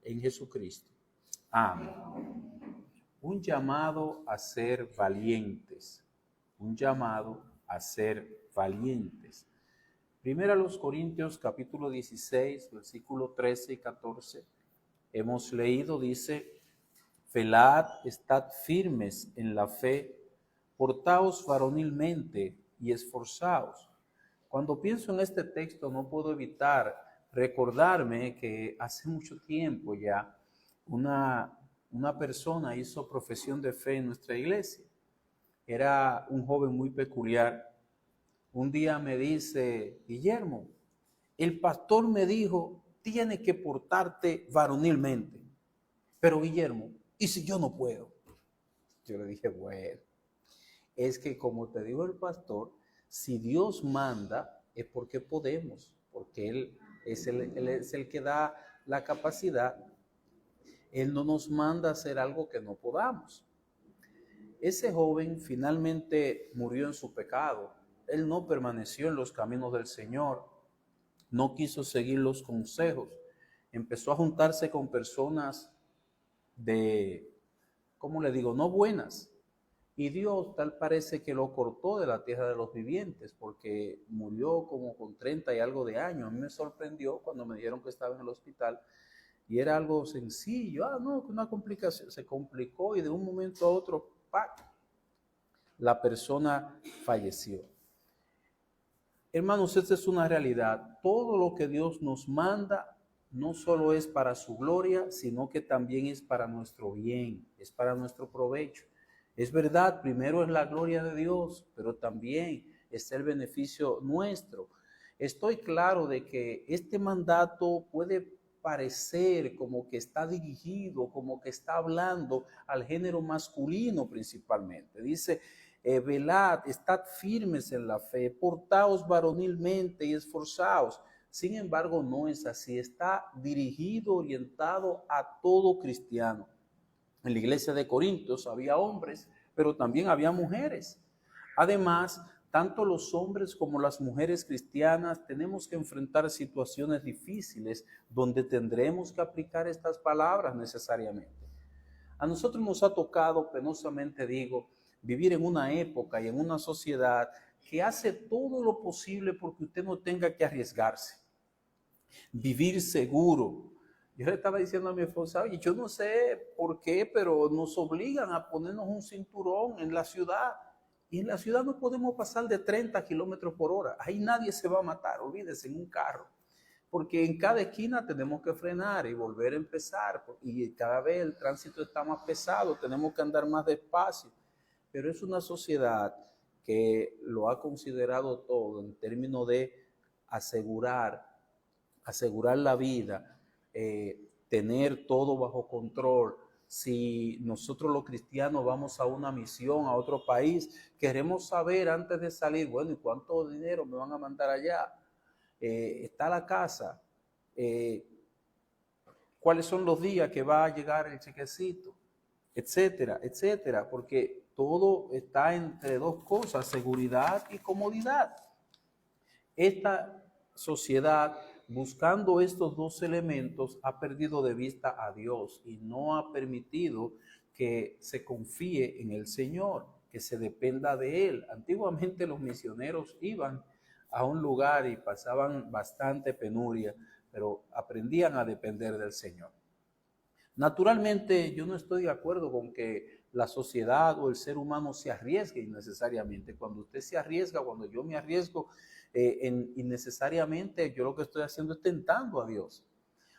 en Jesucristo. Amén. Un llamado a ser valientes. Un llamado a ser valientes. Primero a los Corintios capítulo 16, versículo 13 y 14. Hemos leído, dice: velad, estad firmes en la fe, portaos varonilmente y esforzaos. Cuando pienso en este texto no puedo evitar recordarme que hace mucho tiempo ya una persona hizo profesión de fe en nuestra iglesia. Era un joven muy peculiar. Un día me dice: Guillermo, el pastor me dijo, tienes que portarte varonilmente. Pero Guillermo, ¿y si yo no puedo? Yo le dije: bueno, es que como te dijo el pastor, si Dios manda es porque podemos, porque Él es el que da la capacidad. Él no nos manda a hacer algo que no podamos. Ese joven finalmente murió en su pecado. Él no permaneció en los caminos del Señor, no quiso seguir los consejos, empezó a juntarse con personas de, ¿cómo le digo?, no buenas. Y Dios tal parece que lo cortó de la tierra de los vivientes, porque murió como con 30 y algo de años. A mí me sorprendió cuando me dijeron que estaba en el hospital y era algo sencillo. No, una complicación. Se complicó y de un momento a otro, ¡pac!, la persona falleció. Hermanos, esta es una realidad. Todo lo que Dios nos manda no solo es para su gloria, sino que también es para nuestro bien, es para nuestro provecho. Es verdad, primero es la gloria de Dios, pero también es el beneficio nuestro. Estoy claro de que este mandato puede parecer como que está dirigido, como que está hablando al género masculino principalmente. Dice: velad, estad firmes en la fe, portaos varonilmente y esforzaos. Sin embargo, no es así. Está dirigido, orientado a todo cristiano. En la iglesia de Corintios había hombres, pero también había mujeres. Además, tanto los hombres como las mujeres cristianas tenemos que enfrentar situaciones difíciles donde tendremos que aplicar estas palabras necesariamente. A nosotros nos ha tocado, penosamente digo, vivir en una época y en una sociedad que hace todo lo posible porque usted no tenga que arriesgarse. Vivir seguro. Yo le estaba diciendo a mi esposa: oye, yo no sé por qué, pero nos obligan a ponernos un cinturón en la ciudad. Y en la ciudad no podemos pasar de 30 kilómetros por hora. Ahí nadie se va a matar, olvídese, en un carro. Porque en cada esquina tenemos que frenar y volver a empezar. Y cada vez el tránsito está más pesado, tenemos que andar más despacio. Pero es una sociedad que lo ha considerado todo en términos de asegurar la vida, tener todo bajo control. Si nosotros los cristianos vamos a una misión a otro país, queremos saber antes de salir, bueno, ¿y cuánto dinero me van a mandar allá? Está la casa, cuáles son los días que va a llegar el chequecito, etcétera, etcétera, porque todo está entre dos cosas: seguridad y comodidad. Esta sociedad, buscando estos dos elementos, ha perdido de vista a Dios y no ha permitido que se confíe en el Señor, que se dependa de Él. Antiguamente los misioneros iban a un lugar y pasaban bastante penuria, pero aprendían a depender del Señor. Naturalmente, yo no estoy de acuerdo con que la sociedad o el ser humano se arriesgue innecesariamente. Cuando usted se arriesga, cuando yo me arriesgo innecesariamente, yo lo que estoy haciendo es tentando a Dios.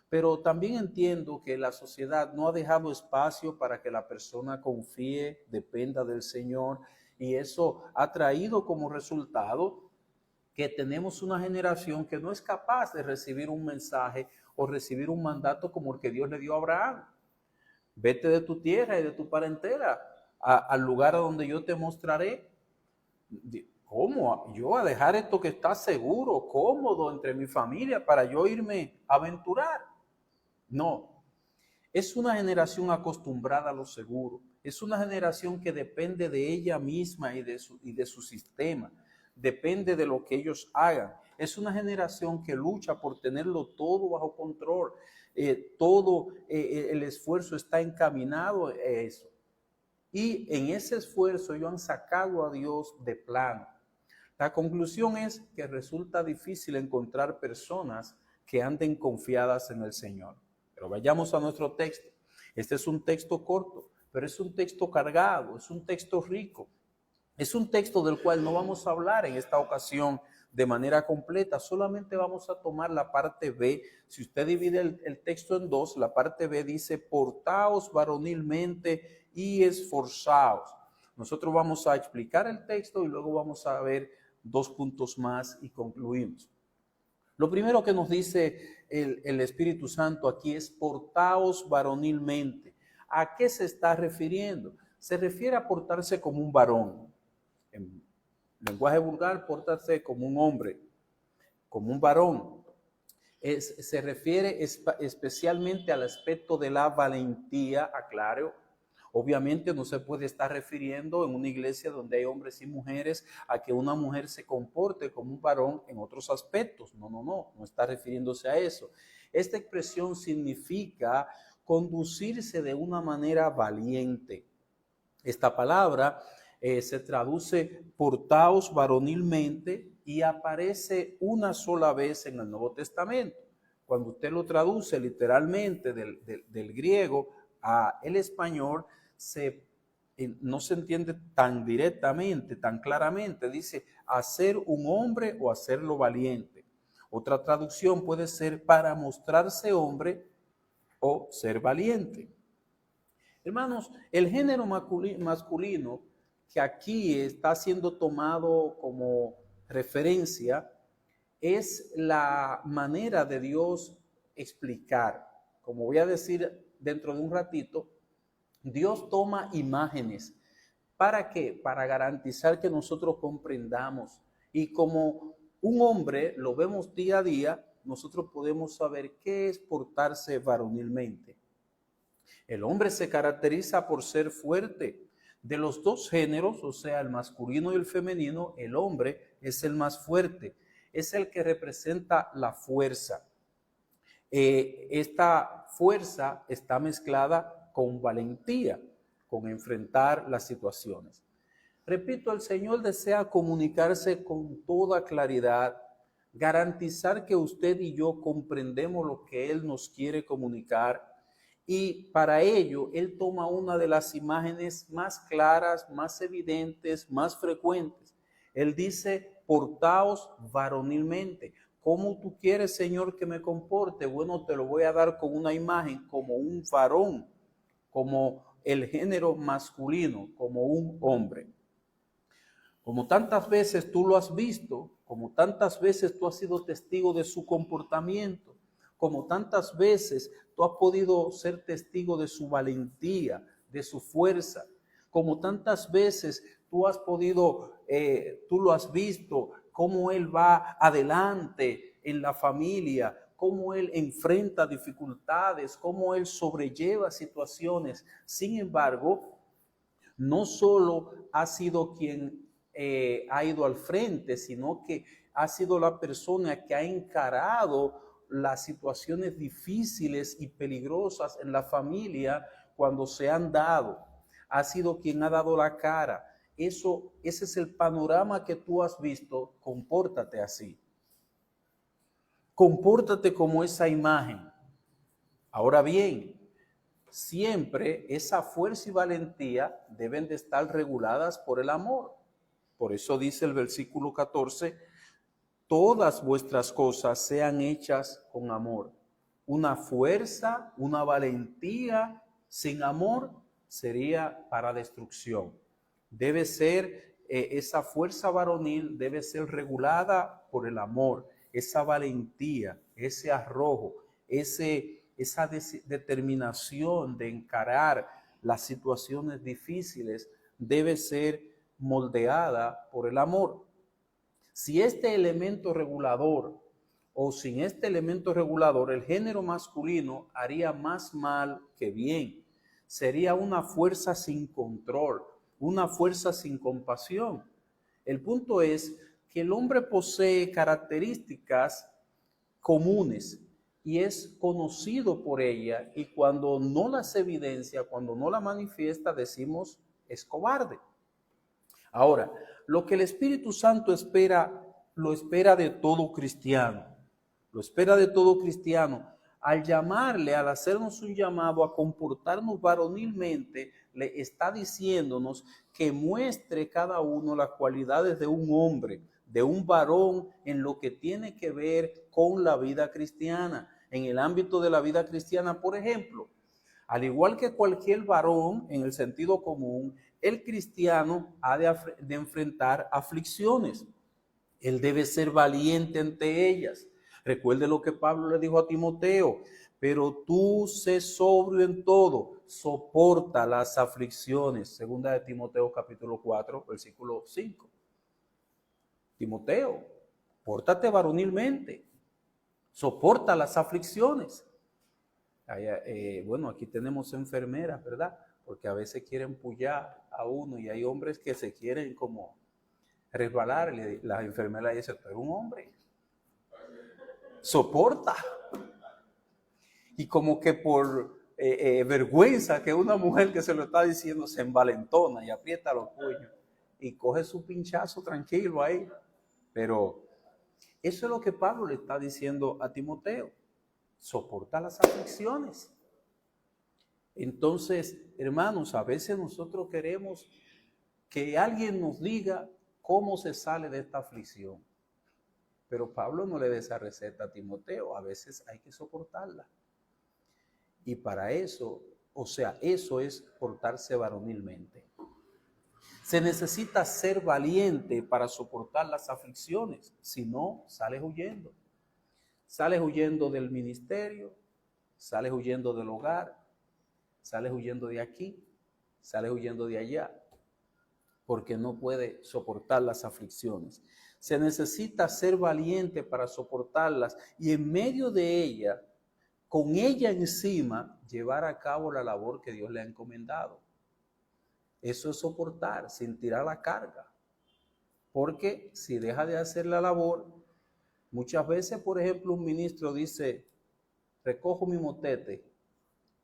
Pero también entiendo que la sociedad no ha dejado espacio para que la persona confíe, dependa del Señor, y eso ha traído como resultado que tenemos una generación que no es capaz de recibir un mensaje o recibir un mandato como el que Dios le dio a Abraham. Vete de tu tierra y de tu parentela al lugar a donde yo te mostraré. ¿Cómo? Yo a dejar esto que está seguro, cómodo entre mi familia para yo irme a aventurar. No, es una generación acostumbrada a lo seguro. Es una generación que depende de ella misma y de su sistema. depende de lo que ellos hagan. Es una generación que lucha por tenerlo todo bajo control. Todo el esfuerzo está encaminado a eso. Y en ese esfuerzo ellos han sacado a Dios de plano. La conclusión es que resulta difícil encontrar personas que anden confiadas en el Señor. Pero vayamos a nuestro texto. Este es un texto corto, pero es un texto cargado, es un texto rico. Es un texto del cual no vamos a hablar en esta ocasión de manera completa, solamente vamos a tomar la parte B. Si usted divide el texto en dos, la parte B dice, portaos varonilmente y esforzaos. Nosotros vamos a explicar el texto y luego vamos a ver 2 puntos más y concluimos. Lo primero que nos dice el Espíritu Santo aquí es portaos varonilmente. ¿A qué se está refiriendo? Se refiere a portarse como un varón. En lenguaje vulgar, portarse como un hombre, como un varón. Se refiere especialmente al aspecto de la valentía, aclaro. Obviamente no se puede estar refiriendo en una iglesia donde hay hombres y mujeres a que una mujer se comporte como un varón en otros aspectos. No está refiriéndose a eso. Esta expresión significa conducirse de una manera valiente. Esta palabra se traduce portaos varonilmente y aparece una sola vez en el Nuevo Testamento. Cuando usted lo traduce literalmente del griego a el español, no se entiende tan directamente, tan claramente. Dice hacer un hombre o hacerlo valiente. Otra traducción puede ser para mostrarse hombre o ser valiente. Hermanos, el género masculino que aquí está siendo tomado como referencia es la manera de Dios explicar. Como voy a decir dentro de un ratito, Dios toma imágenes. ¿Para qué? Para garantizar que nosotros comprendamos. Y como un hombre lo vemos día a día, nosotros podemos saber qué es portarse varonilmente. El hombre se caracteriza por ser fuerte. De los dos géneros, o sea, el masculino y el femenino, el hombre es el más fuerte. Es el que representa la fuerza. Esta fuerza está mezclada con valentía, con enfrentar las situaciones. Repito, el Señor desea comunicarse con toda claridad, garantizar que usted y yo comprendemos lo que Él nos quiere comunicar. Y para ello, Él toma una de las imágenes más claras, más evidentes, más frecuentes. Él dice, portaos varonilmente. ¿Cómo tú quieres, Señor, que me comporte? Bueno, te lo voy a dar con una imagen como un varón, como el género masculino, como un hombre. Como tantas veces tú lo has visto, como tantas veces tú has sido testigo de su comportamiento, como tantas veces tú has podido ser testigo de su valentía, de su fuerza, como tantas veces tú lo has visto, cómo él va adelante en la familia, cómo él enfrenta dificultades, cómo él sobrelleva situaciones. Sin embargo, no solo ha sido quien ha ido al frente, sino que ha sido la persona que ha encarado las situaciones difíciles y peligrosas en la familia cuando se han dado. Ha sido quien ha dado la cara. Ese es el panorama que tú has visto. Compórtate así. Compórtate como esa imagen. Ahora bien, siempre esa fuerza y valentía deben de estar reguladas por el amor. Por eso dice el versículo 14, todas vuestras cosas sean hechas con amor. Una fuerza, una valentía sin amor sería para destrucción. Debe ser, esa fuerza varonil debe ser regulada por el amor, esa valentía, ese arrojo, esa determinación de encarar las situaciones difíciles debe ser moldeada por el amor. Si este elemento regulador o sin este elemento regulador, el género masculino haría más mal que bien. Sería una fuerza sin control, una fuerza sin compasión. El punto es que el hombre posee características comunes y es conocido por ella, y cuando no las evidencia, cuando no la manifiesta, decimos es cobarde. Ahora, lo que el Espíritu Santo espera, lo espera de todo cristiano. Lo espera de todo cristiano. Al llamarle, al hacernos un llamado a comportarnos varonilmente, le está diciéndonos que muestre cada uno las cualidades de un hombre, de un varón, en lo que tiene que ver con la vida cristiana. En el ámbito de la vida cristiana, por ejemplo, al igual que cualquier varón, en el sentido común, el cristiano ha de enfrentar aflicciones. Él debe ser valiente ante ellas. Recuerde lo que Pablo le dijo a Timoteo: pero tú sé sobrio en todo, soporta las aflicciones. Segunda de Timoteo capítulo 4, versículo 5. Timoteo, pórtate varonilmente, soporta las aflicciones. Bueno, aquí tenemos enfermeras, ¿verdad? Porque a veces quieren pullar a uno, y hay hombres que se quieren como resbalar. La enfermera dice: tú eres un hombre, soporta. Y como que por vergüenza que una mujer que se lo está diciendo, se envalentona y aprieta los puños y coge su pinchazo tranquilo ahí. Pero eso es lo que Pablo le está diciendo a Timoteo: soporta las aflicciones. Entonces, hermanos, a veces nosotros queremos que alguien nos diga cómo se sale de esta aflicción. Pero Pablo no le da esa receta a Timoteo. A veces hay que soportarla. Y para eso, eso es portarse varonilmente. Se necesita ser valiente para soportar las aflicciones. Si no, sales huyendo. Sales huyendo del ministerio, sales huyendo del hogar, sales huyendo de aquí, sales huyendo de allá, porque no puede soportar las aflicciones. Se necesita ser valiente para soportarlas, y en medio de ella, con ella encima, llevar a cabo la labor que Dios le ha encomendado. Eso es soportar sin tirar la carga. Porque si deja de hacer la labor, muchas veces, por ejemplo, un ministro dice: recojo mi motete,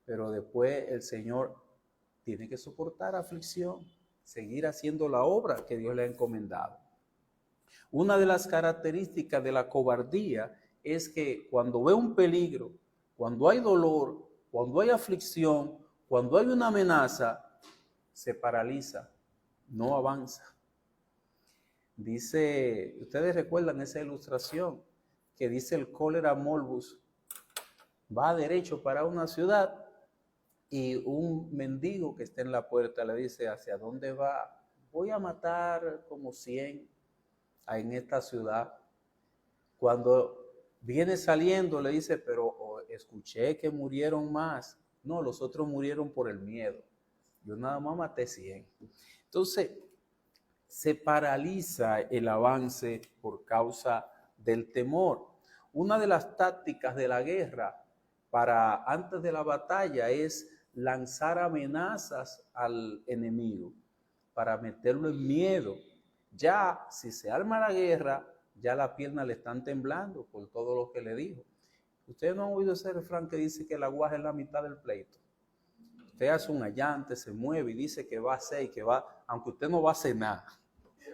pero después el Señor tiene que soportar aflicción, seguir haciendo la obra que Dios le ha encomendado. Una de las características de la cobardía es que cuando ve un peligro, cuando hay dolor, cuando hay aflicción, cuando hay una amenaza, se paraliza, no avanza. Dice, ustedes recuerdan esa ilustración que dice el cólera morbus va derecho para una ciudad, y un mendigo que está en la puerta le dice: ¿hacia dónde va? Voy a matar como 100 en esta ciudad. Cuando viene saliendo le dice: pero escuché que murieron más. No, los otros murieron por el miedo. Yo nada más maté 100. Entonces, se paraliza el avance por causa del temor. Una de las tácticas de la guerra para antes de la batalla es lanzar amenazas al enemigo para meterlo en miedo. Ya si se arma la guerra, ya las piernas le están temblando por todo lo que le dijo. Ustedes no han oído ese refrán que dice que el aguaje es la mitad del pleito. Usted hace un allante, se mueve y dice que va a hacer y que va, aunque usted no va a hacer nada,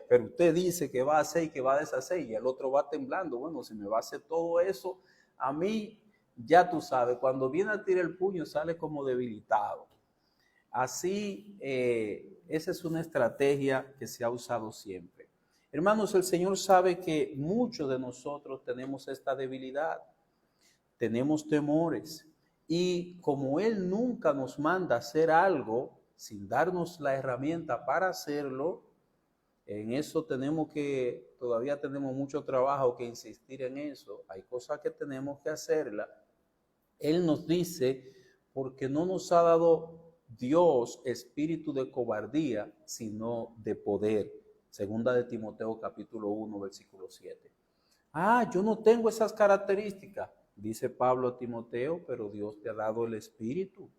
pero usted dice que va a hacer y que va a deshacer, y el otro va temblando. Bueno, si me va a hacer todo eso, a mí, ya tú sabes, cuando viene a tirar el puño sale como debilitado. Así, esa es una estrategia que se ha usado siempre. Hermanos, el Señor sabe que muchos de nosotros tenemos esta debilidad, tenemos temores, y como Él nunca nos manda a hacer algo sin darnos la herramienta para hacerlo, en eso todavía tenemos mucho trabajo que insistir en eso. Hay cosas que tenemos que hacerlas. Él nos dice: porque no nos ha dado Dios espíritu de cobardía, sino de poder. Segunda de Timoteo capítulo 1, versículo 7. Yo no tengo esas características, dice Pablo a Timoteo, pero Dios te ha dado el espíritu.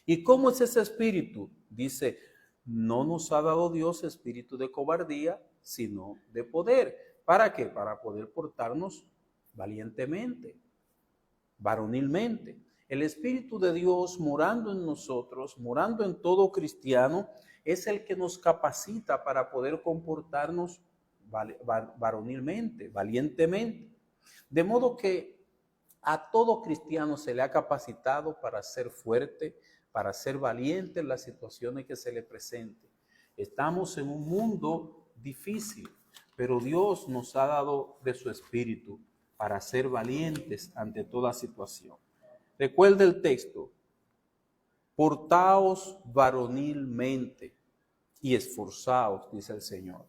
¿Y cómo es ese espíritu? Dice: no nos ha dado Dios espíritu de cobardía, sino de poder. ¿Para qué? Para poder portarnos valientemente, varonilmente. El Espíritu de Dios morando en nosotros, morando en todo cristiano, es el que nos capacita para poder comportarnos varonilmente, valientemente. De modo que a todo cristiano se le ha capacitado para ser fuerte, para ser valiente en las situaciones que se le presenten. Estamos en un mundo difícil, pero Dios nos ha dado de su Espíritu para ser valientes ante toda situación. Recuerda el texto: portaos varonilmente y esforzaos, dice el Señor.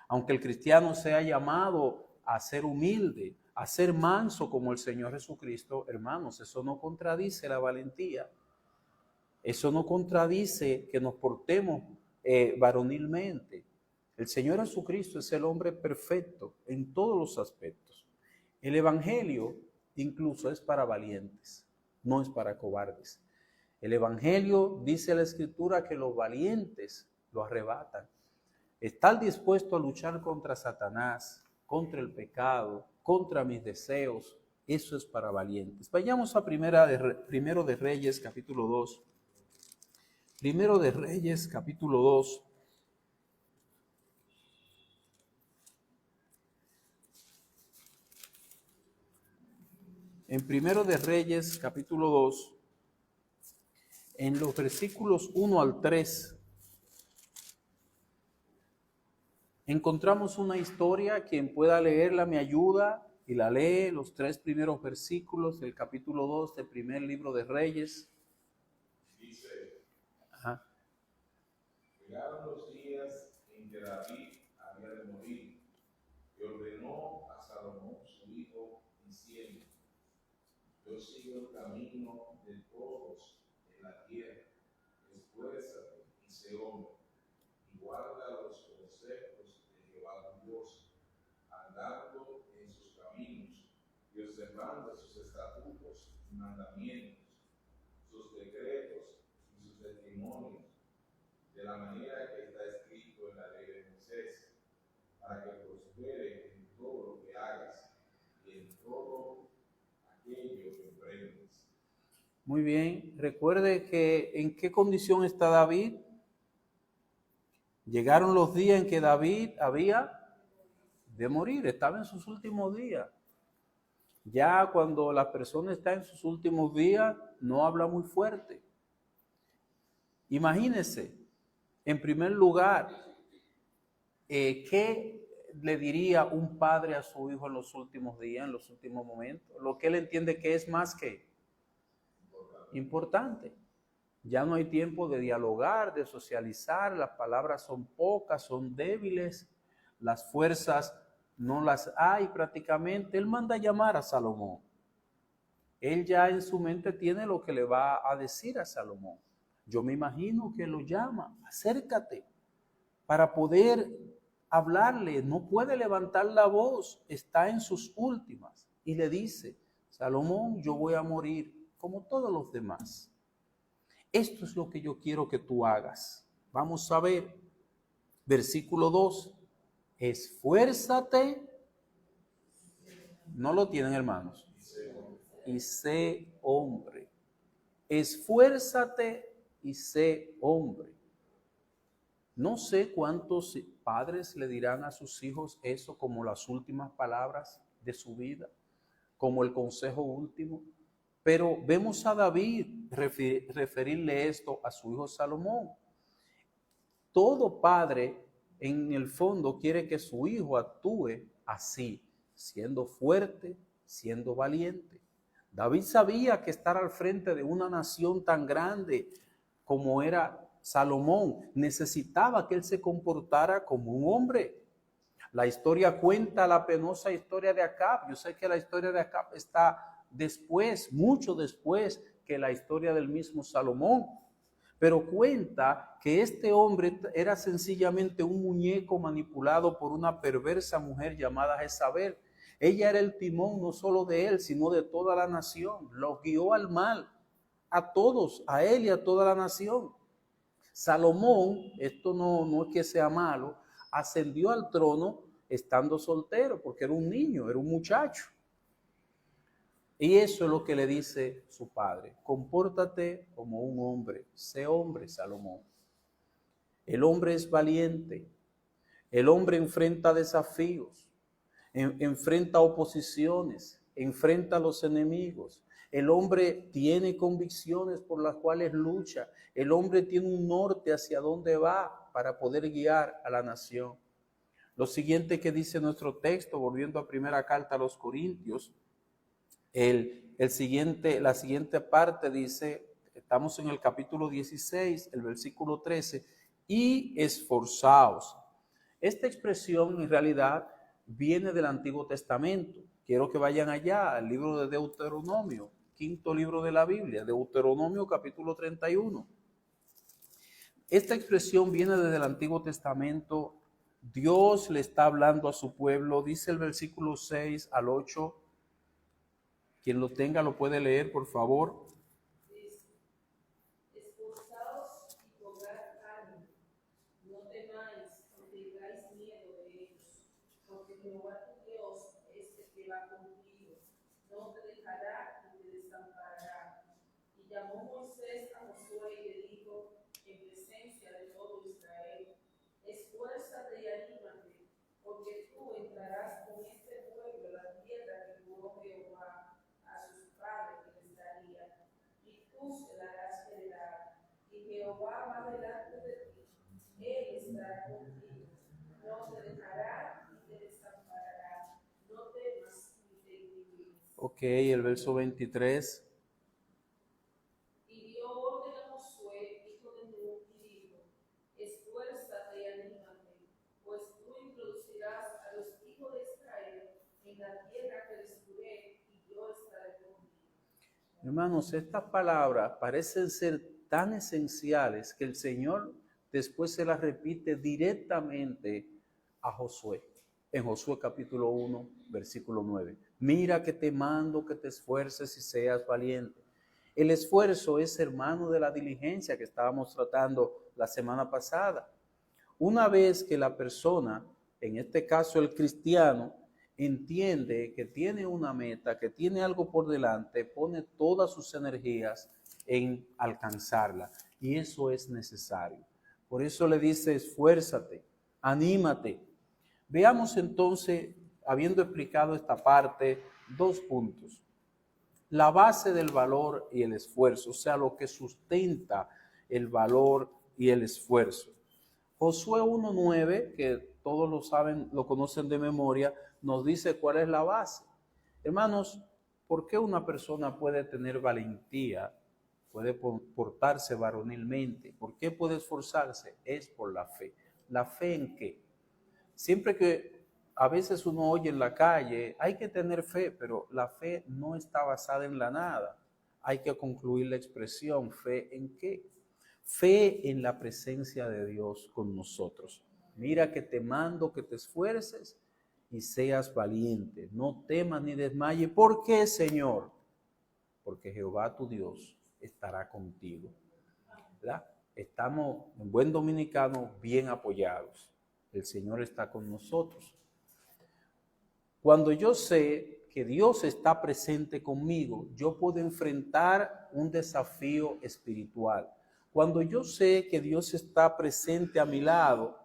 Aunque el cristiano sea llamado a ser humilde, a ser manso como el Señor Jesucristo, hermanos, eso no contradice la valentía. Eso no contradice que nos portemos varonilmente. El Señor Jesucristo es el hombre perfecto en todos los aspectos. El Evangelio incluso es para valientes, no es para cobardes. El Evangelio, dice la Escritura, que los valientes lo arrebatan. Estar dispuesto a luchar contra Satanás, contra el pecado, contra mis deseos, eso es para valientes. Vayamos a Primero de Reyes, capítulo 2. Primero de Reyes, capítulo 2. En Primero de Reyes, capítulo 2, en los versículos 1 al 3, encontramos una historia. Quien pueda leerla me ayuda y la lee, los 3 primeros versículos del capítulo 2 del primer libro de Reyes. Dice: Ajá. Llegaron los días en que David había de morir, y ordenó a Salomón su hijo, diciendo: Yo sigo el camino de todos en la tierra, esfuérzate y sé hombre, y guarda los consejos de Jehová tu Dios, andando en sus caminos, y observando sus estatutos y mandamientos, sus decretos y sus testimonios, de la manera que está escrito en la ley de Moisés, para que prospere en todo lo que hagas y en todo aquello que emprendes. Muy bien, recuerde que en qué condición está David. Llegaron los días en que David había de morir, estaba en sus últimos días. Ya cuando la persona está en sus últimos días, no habla muy fuerte. Imagínese, en primer lugar, ¿qué le diría un padre a su hijo en los últimos días, en los últimos momentos? Lo que él entiende que es más que importante. Ya no hay tiempo de dialogar, de socializar, las palabras son pocas, son débiles, las fuerzas no las hay prácticamente. Él manda a llamar a Salomón. Él ya en su mente tiene lo que le va a decir a Salomón. Yo me imagino que lo llama: acércate, para poder hablarle. No puede levantar la voz, está en sus últimas. Y le dice: Salomón, yo voy a morir como todos los demás. Esto es lo que yo quiero que tú hagas. Vamos a ver, versículo 2. Esfuérzate. No lo tienen, hermanos. Y sé hombre. Esfuérzate y sé hombre. No sé cuántos padres le dirán a sus hijos eso como las últimas palabras de su vida, como el consejo último. Pero vemos a David referirle esto a su hijo Salomón. Todo padre en el fondo quiere que su hijo actúe así, siendo fuerte, siendo valiente. David sabía que estar al frente de una nación tan grande como era Salomón, necesitaba que él se comportara como un hombre. La historia cuenta la penosa historia de Acab. Yo sé que la historia de Acab está después, mucho después que la historia del mismo Salomón, pero cuenta que este hombre era sencillamente un muñeco manipulado por una perversa mujer llamada Jezabel. Ella era el timón no solo de él, sino de toda la nación. Los guió al mal, a todos, a él y a toda la nación. Salomón, esto no es que sea malo, ascendió al trono estando soltero, porque era un niño, era un muchacho. Y eso es lo que le dice su padre: compórtate como un hombre, sé hombre, Salomón. El hombre es valiente, el hombre enfrenta desafíos, enfrenta oposiciones, enfrenta a los enemigos. El hombre tiene convicciones por las cuales lucha. El hombre tiene un norte hacia dónde va para poder guiar a la nación. Lo siguiente que dice nuestro texto, volviendo a primera carta a los Corintios, la siguiente parte dice, estamos en el capítulo 16, el versículo 13, y esforzaos. Esta expresión en realidad viene del Antiguo Testamento. Quiero que vayan allá al libro de Deuteronomio, quinto libro de la Biblia, Deuteronomio capítulo 31. Esta expresión viene desde el Antiguo Testamento. Dios le está hablando a su pueblo, dice el versículo 6 al 8. Quien lo tenga lo puede leer, por favor. Esforzaos y cobrad ánimo, no temáis, no tengáis miedo de ellos, porque Jehová tu Dios es el que va contigo, no te dejará ni te desamparará. Y llamó Moisés a Josué y le dijo, en presencia de todo Israel, esfuérzate y anímate, porque tú entrarás con este pueblo a la tierra que juró Jehová a sus padres que les daría, y tú se la harás heredar, y Jehová va delante de ti, él estará contigo, no te dejará ni te desamparará, no temas ni te inquietes. Ok, el verso 23. Y dio orden a Josué, hijo de Nun, y dijo, esfuérzate y anímate, pues tú introducirás a los hijos de Israel en la tierra que les juré, y yo estaré contigo. Hermanos, estas palabras parecen ser tan esenciales que el Señor después se las repite directamente a Josué. En Josué capítulo 1, versículo 9. Mira que te mando que te esfuerces y seas valiente. El esfuerzo es hermano de la diligencia que estábamos tratando la semana pasada. Una vez que la persona, en este caso el cristiano, entiende que tiene una meta, que tiene algo por delante, pone todas sus energías en alcanzarla. Y eso es necesario. Por eso le dice, esfuérzate, anímate. Veamos entonces, habiendo explicado esta parte, 2 puntos. La base del valor y el esfuerzo, o sea, lo que sustenta el valor y el esfuerzo. Josué 1:9, que todos lo saben, lo conocen de memoria, nos dice cuál es la base. Hermanos, ¿por qué una persona puede tener valentía, puede portarse varonilmente? ¿Por qué puede esforzarse? Es por la fe. ¿La fe en qué? Siempre que a veces uno oye en la calle, hay que tener fe, pero la fe no está basada en la nada. Hay que concluir la expresión, ¿fe en qué? Fe en la presencia de Dios con nosotros. Mira que te mando que te esfuerces y seas valiente. No temas ni desmayes. ¿Por qué, Señor? Porque Jehová tu Dios estará contigo. ¿Verdad? Estamos, en buen dominicano, bien apoyados. El Señor está con nosotros. Cuando yo sé que Dios está presente conmigo, yo puedo enfrentar un desafío espiritual. Cuando yo sé que Dios está presente a mi lado,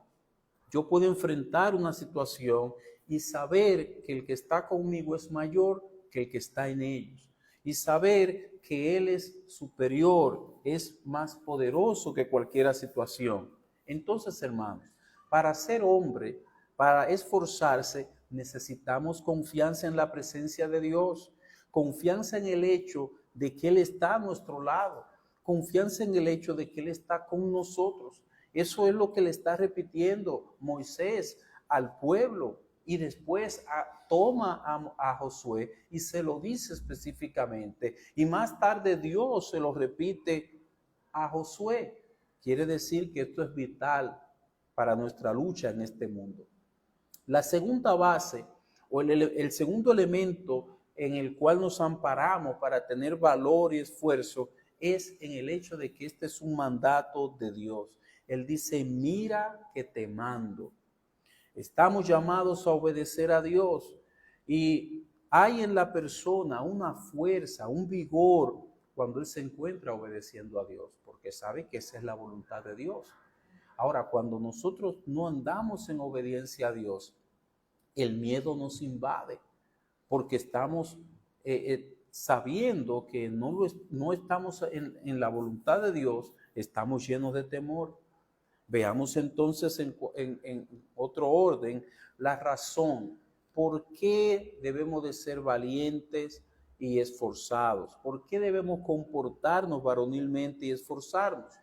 yo puedo enfrentar una situación y saber que el que está conmigo es mayor que el que está en ellos. Y saber que Él es superior, es más poderoso que cualquier situación. Entonces, hermanos, para ser hombre, para esforzarse, necesitamos confianza en la presencia de Dios, confianza en el hecho de que Él está a nuestro lado, confianza en el hecho de que Él está con nosotros. Eso es lo que le está repitiendo Moisés al pueblo y después toma a Josué y se lo dice específicamente. Y más tarde Dios se lo repite a Josué. Quiere decir que esto es vital para nuestra lucha en este mundo. La segunda base o el segundo elemento en el cual nos amparamos para tener valor y esfuerzo es en el hecho de que este es un mandato de Dios. Él dice, mira que te mando. Estamos llamados a obedecer a Dios y hay en la persona una fuerza, un vigor cuando él se encuentra obedeciendo a Dios, porque sabe que esa es la voluntad de Dios. Ahora, cuando nosotros no andamos en obediencia a Dios, el miedo nos invade, porque estamos sabiendo que no estamos en la voluntad de Dios, estamos llenos de temor. Veamos entonces en otro orden la razón por qué debemos de ser valientes y esforzados, por qué debemos comportarnos varonilmente y esforzarnos.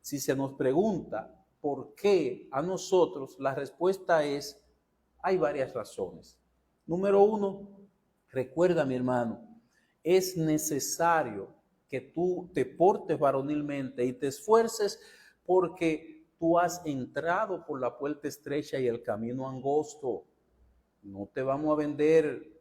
Si se nos pregunta por qué a nosotros, la respuesta es, hay varias razones. Número uno, recuerda, mi hermano, es necesario que tú te portes varonilmente y te esfuerces porque tú has entrado por la puerta estrecha y el camino angosto. No te vamos a vender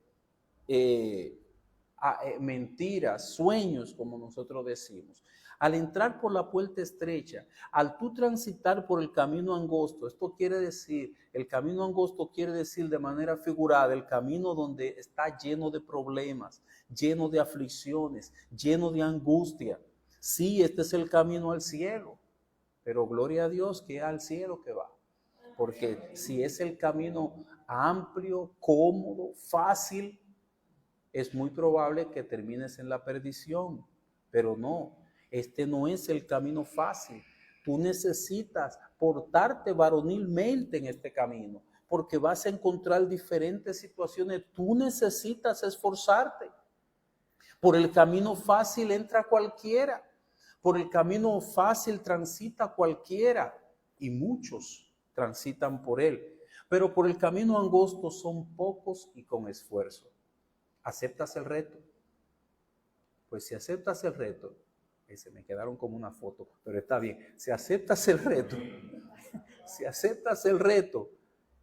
mentiras, sueños, como nosotros decimos. Al entrar por la puerta estrecha, al tú transitar por el camino angosto, esto quiere decir, el camino angosto quiere decir de manera figurada, el camino donde está lleno de problemas, lleno de aflicciones, lleno de angustia. Sí, este es el camino al cielo, pero gloria a Dios que es al cielo que va. Porque si es el camino amplio, cómodo, fácil, es muy probable que termines en la perdición, pero no, este no es el camino fácil. Tú necesitas portarte varonilmente en este camino, porque vas a encontrar diferentes situaciones. Tú necesitas esforzarte. Por el camino fácil entra cualquiera, por el camino fácil transita cualquiera, y muchos transitan por él, pero por el camino angosto son pocos y con esfuerzo. ¿Aceptas el reto? Pues si aceptas el reto, se me quedaron como una foto, pero está bien. Si aceptas el reto,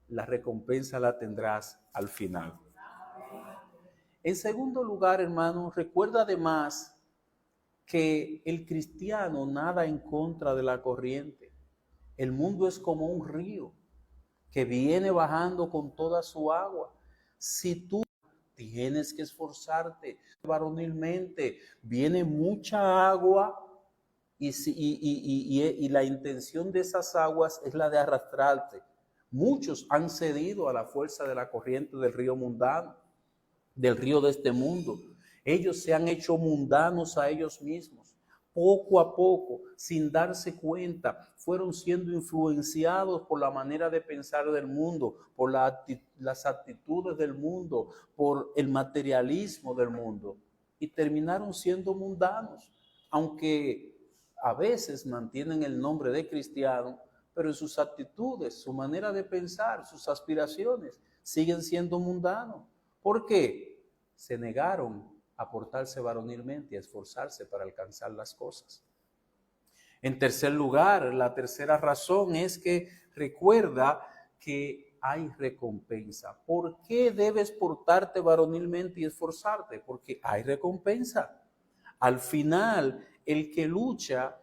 la recompensa la tendrás al final. En segundo lugar, hermano, recuerda además que el cristiano nada en contra de la corriente. El mundo es como un río que viene bajando con toda su agua. Si tú tienes que esforzarte varonilmente, viene mucha agua y la intención de esas aguas es la de arrastrarte. Muchos han cedido a la fuerza de la corriente del río mundano, del río de este mundo. Ellos se han hecho mundanos a ellos mismos. Poco a poco, sin darse cuenta, fueron siendo influenciados por la manera de pensar del mundo, por las actitudes del mundo, por el materialismo del mundo, y terminaron siendo mundanos, aunque a veces mantienen el nombre de cristiano, pero en sus actitudes, su manera de pensar, sus aspiraciones, siguen siendo mundanos. ¿Por qué? Se negaron a portarse varonilmente y a esforzarse para alcanzar las cosas. En tercer lugar, la tercera razón es que recuerda que hay recompensa. ¿Por qué debes portarte varonilmente y esforzarte? Porque hay recompensa. Al final, el que lucha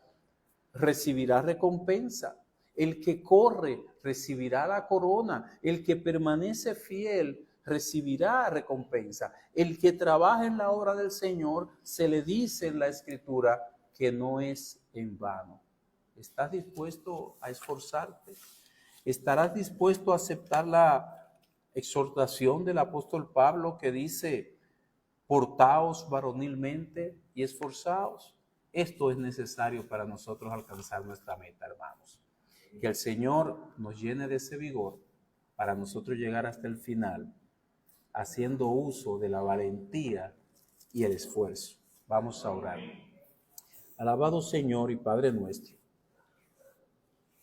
recibirá recompensa. El que corre recibirá la corona. El que permanece fiel recibirá recompensa. El que trabaja en la obra del Señor, se le dice en la Escritura que no es en vano. ¿Estás dispuesto a esforzarte? ¿Estarás dispuesto a aceptar la exhortación del apóstol Pablo que dice, portaos varonilmente y esforzaos? Esto es necesario para nosotros alcanzar nuestra meta, hermanos. Que el Señor nos llene de ese vigor para nosotros llegar hasta el final, haciendo uso de la valentía y el esfuerzo. Vamos a orar. Alabado Señor y Padre nuestro,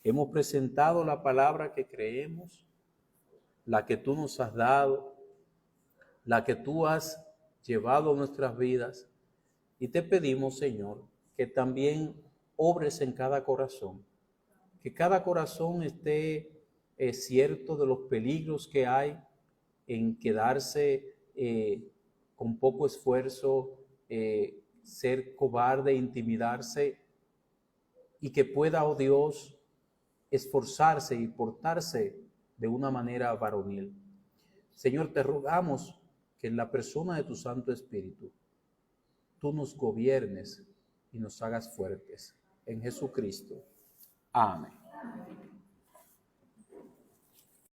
hemos presentado la palabra que creemos, la que tú nos has dado, la que tú has llevado a nuestras vidas, y te pedimos, Señor, que también obres en cada corazón, que cada corazón esté cierto de los peligros que hay en quedarse con poco esfuerzo, ser cobarde, intimidarse, y que pueda, oh Dios, esforzarse y portarse de una manera varonil. Señor, te rogamos que en la persona de tu Santo Espíritu, tú nos gobiernes y nos hagas fuertes. En Jesucristo. Amén.